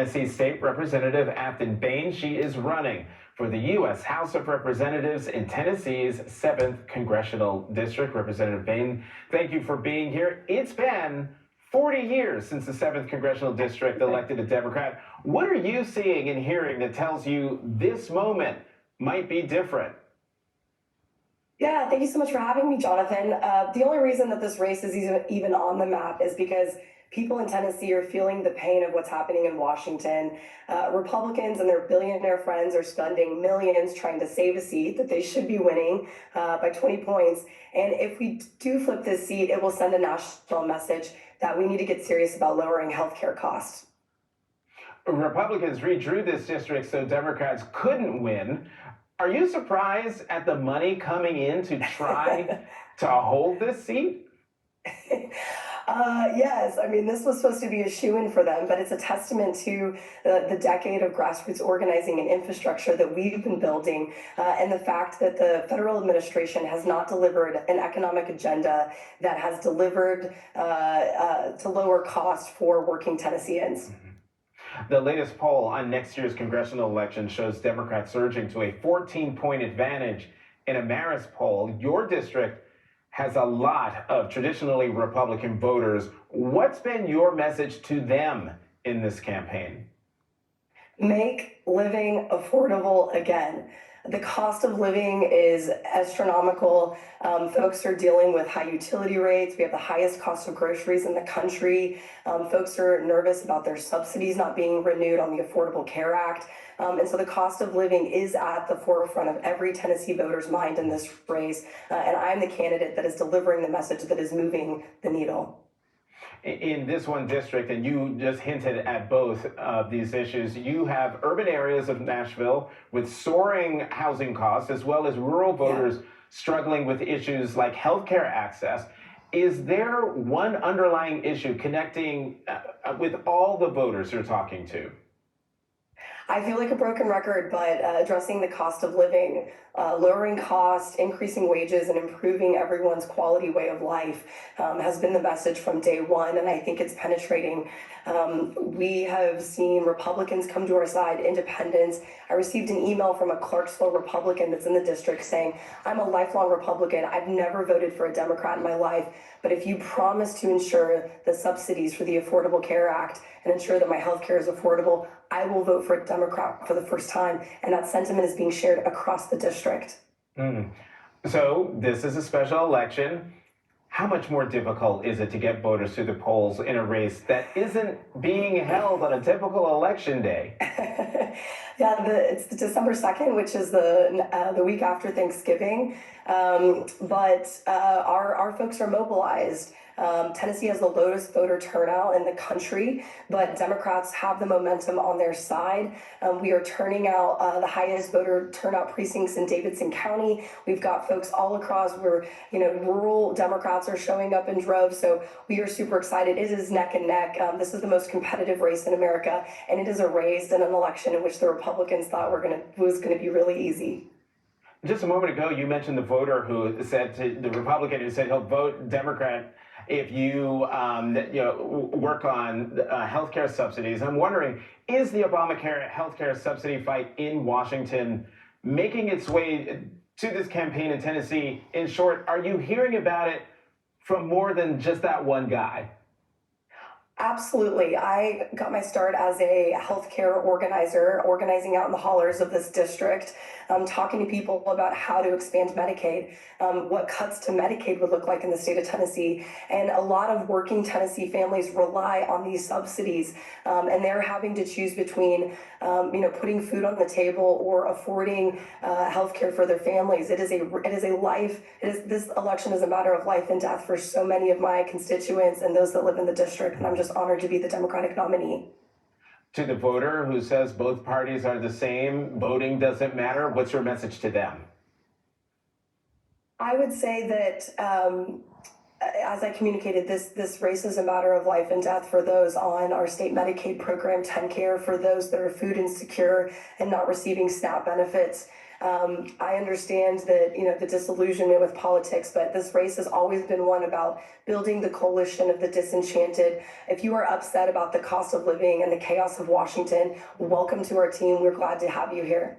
Tennessee State Representative Aftyn Behn. She is running for the U.S. House of Representatives in Tennessee's 7th Congressional District. Representative Behn, thank you for being here. It's been 40 years since the 7th Congressional District elected a Democrat. What are you seeing and hearing that tells you this moment might be different? Yeah, thank you so much for having me, Jonathan. The only reason that this race is even on the map is because people in Tennessee are feeling the pain of what's happening in Washington. Republicans and their billionaire friends are spending millions trying to save a seat that they should be winning by 20 points. And if we do flip this seat, it will send a national message that we need to get serious about lowering healthcare costs. Republicans redrew this district so Democrats couldn't win. Are you surprised at the money coming in to try to hold this seat? Yes, I mean, this was supposed to be a shoo-in for them, but it's a testament to the decade of grassroots organizing and infrastructure that we've been building, and the fact that the federal administration has not delivered an economic agenda that has delivered to lower costs for working Tennesseans. The latest poll on next year's congressional election shows Democrats surging to a 14-point advantage. In a Marist poll, your district has a lot of traditionally Republican voters. What's been your message to them in this campaign? Make living affordable again. The cost of living is astronomical. Folks are dealing with high utility rates. We have the highest cost of groceries in the country. Folks are nervous about their subsidies not being renewed on the Affordable Care Act. And so the cost of living is at the forefront of every Tennessee voter's mind in this race. And I'm the candidate that is delivering the message that is moving the needle. In this one district, and you just hinted at both of these issues, you have urban areas of Nashville with soaring housing costs, as well as rural voters struggling with issues like healthcare access. Is there one underlying issue connecting with all the voters you're talking to? I feel like a broken record, but addressing the cost of living, lowering costs, increasing wages, and improving everyone's quality way of life has been the message from day one, and I think it's penetrating. We have seen Republicans come to our side, independents. I received an email from a Clarksville Republican that's in the district saying, I'm a lifelong Republican. I've never voted for a Democrat in my life, but if you promise to ensure the subsidies for the Affordable Care Act and ensure that my health care is affordable, I will vote for a Democrat for the first time. And that sentiment is being shared across the district. So this is a special election. How much more difficult is it to get voters to the polls in a race that isn't being held on a typical election day? It's December 2nd, which is the week after Thanksgiving. But our folks are mobilized. Tennessee has the lowest voter turnout in the country, but Democrats have the momentum on their side. We are turning out the highest voter turnout precincts in Davidson County. We've got folks all across where, rural Democrats are showing up in droves. So we are super excited. It is neck and neck. This is the most competitive race in America, and it is a race in an election in which the Republicans thought was going to be really easy. Just a moment ago, you mentioned the voter who said to the Republican who said he'll vote Democrat if you work on healthcare subsidies. I'm wondering, is the Obamacare healthcare subsidy fight in Washington making its way to this campaign in Tennessee? In short, are you hearing about it from more than just that one guy? Absolutely. I got my start as a healthcare organizer, organizing out in the hollers of this district, talking to people about how to expand Medicaid, what cuts to Medicaid would look like in the state of Tennessee. And a lot of working Tennessee families rely on these subsidies, and they're having to choose between, putting food on the table or affording healthcare for their families. This election is a matter of life and death for so many of my constituents and those that live in the district, and I'm just honored to be the Democratic nominee. To the voter who says both parties are the same, voting doesn't matter, what's your message to them? I would say that, as I communicated, this race is a matter of life and death for those on our state Medicaid program, TennCare, for those that are food insecure and not receiving SNAP benefits. I understand that, the disillusionment with politics, but this race has always been one about building the coalition of the disenchanted. If you are upset about the cost of living and the chaos of Washington, welcome to our team. We're glad to have you here.